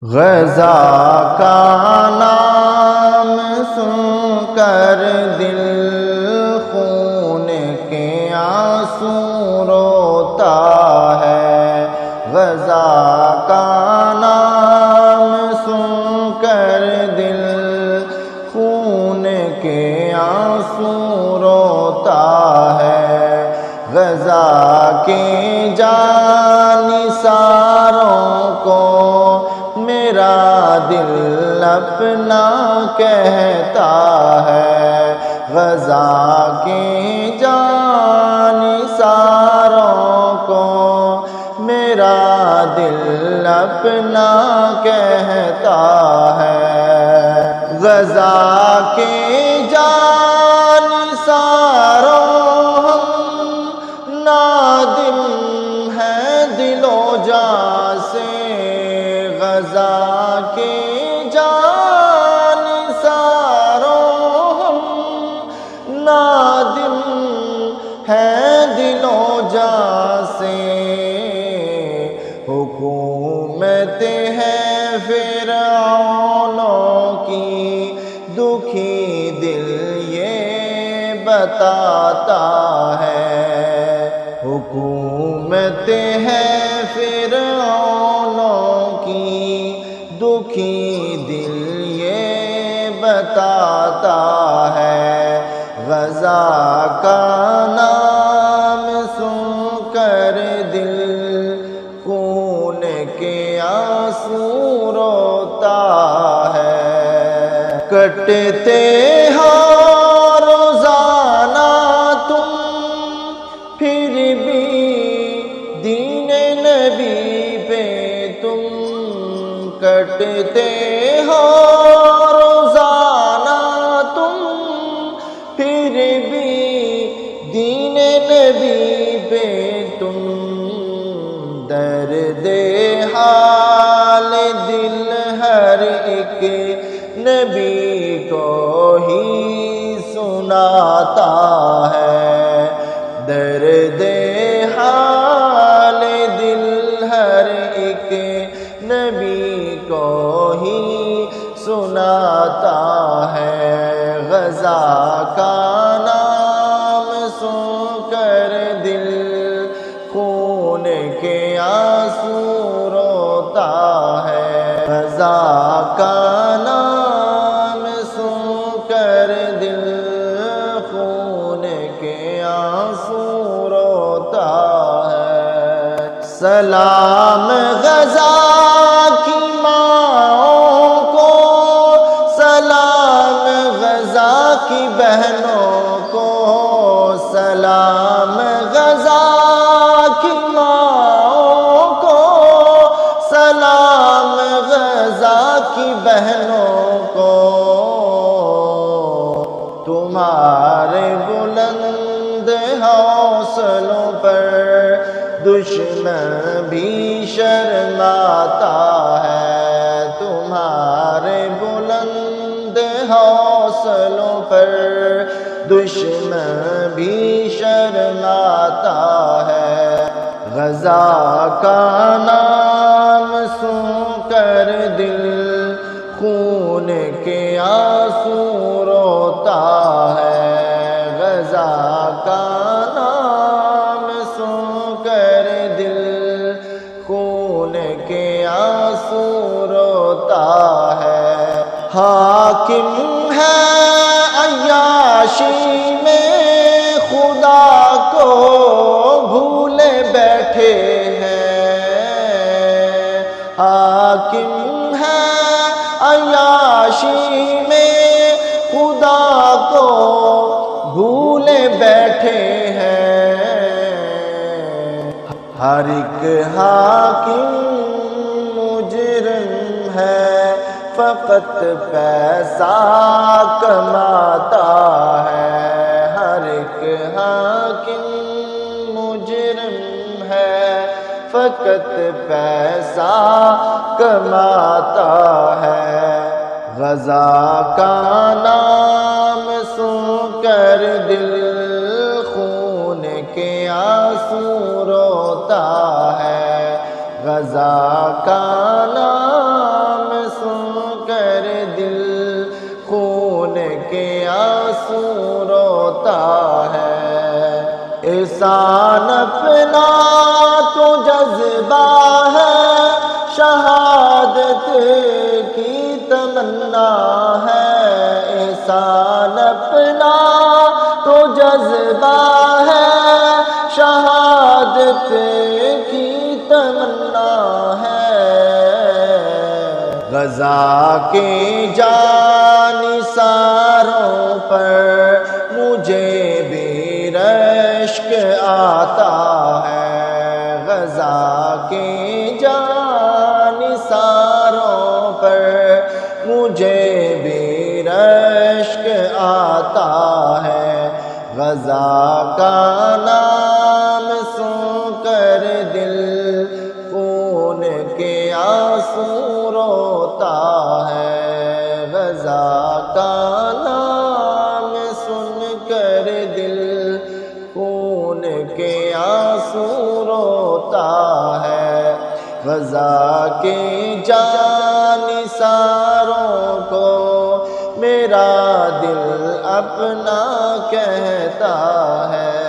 غزہ کا نام سن کر دل خون کے آنسو روتا ہے۔ غزہ کا نام سن کر دل خون کے آنسو روتا ہے۔ غزہ کے جانثاروں کو میرا دل اپنا کہتا ہے۔ غزہ کے جانثاروں کو میرا دل اپنا کہتا ہے۔ غزہ کے جانثاروں ہم نادم ہیں دل و جاں سے۔ غزہ کے جانثاروں ہم نادم ہیں دل و جاں سے۔ حکومت ہے فرعونوں کی دکھی دل یہ بتاتا ہے۔ حکومت ہے فرعونوں کی دکھی دل یہ بتاتا ہے۔ غزہ کا نام سن کر دل خون کے آنسو روتا ہے۔ کٹتے ہو روزانہ تم پھر بھی دین نبی پہ تم کٹتے ہو روزانہ تم پھر بھی دین نبی پہ تم۔ درد حال دل ہر ایک نبی کو ہی سناتا ہے۔ درد حال دل ہر ایک نبی کو ہی سناتا ہے۔ غزہ کا نام سن کر دل خون کے آنسو روتا ہے۔ غزہ کا نام سن کر دل خون کے آنسو روتا ہے۔ سلام غزہ کی ماں کو، سلام غزہ کی بہنوں کو، سلام غزہ کی ماں کو، سلام غزہ کی بہنوں کو۔ تمہارے بلند حوصلوں پر دشمن بھی شرماتا ہے۔ تمہارے بلند حوصلوں پر دشمن بھی شرماتا ہے۔ غزہ کا نام سن کر دل خون کے آنسو روتا ہے۔ غزہ کا نام سن کر دل خون کے آنسو روتا ہے۔ حاکم ہے عیاشی میں خدا کو بھولے بیٹھے ہیں۔ حاکم ہے عیاشی میں خدا کو بھولے بیٹھے ہیں۔ ہر ایک حاکم مجرم ہے، فقط پیسہ کماتا ہے۔ ہر ایک حاکم مجرم ہے، فقط پیسہ کماتا ہے۔ غزہ کا نام سن کر دل خون کے آنسو روتا ہے۔ غزہ کا نام احسان اپنا تو جذبہ ہے، شہادت کی تمنا ہے، احسان اپنا تو جذبہ ہے، شہادت کی تمنا ہے۔ غزہ کے جانثاروں پر مجھے بھی رشک آتا ہے، غزہ کے جانثاروں پر مجھے بھی رشک آتا ہے۔ غزہ کا نام سن کر دل خون کے آنسو روتا ہے، غزہ کا نام سن کر دل خون کے آنسو روتا ہے۔ غزہ کے جانثاروں کو میرا دل اپنا کہتا ہے۔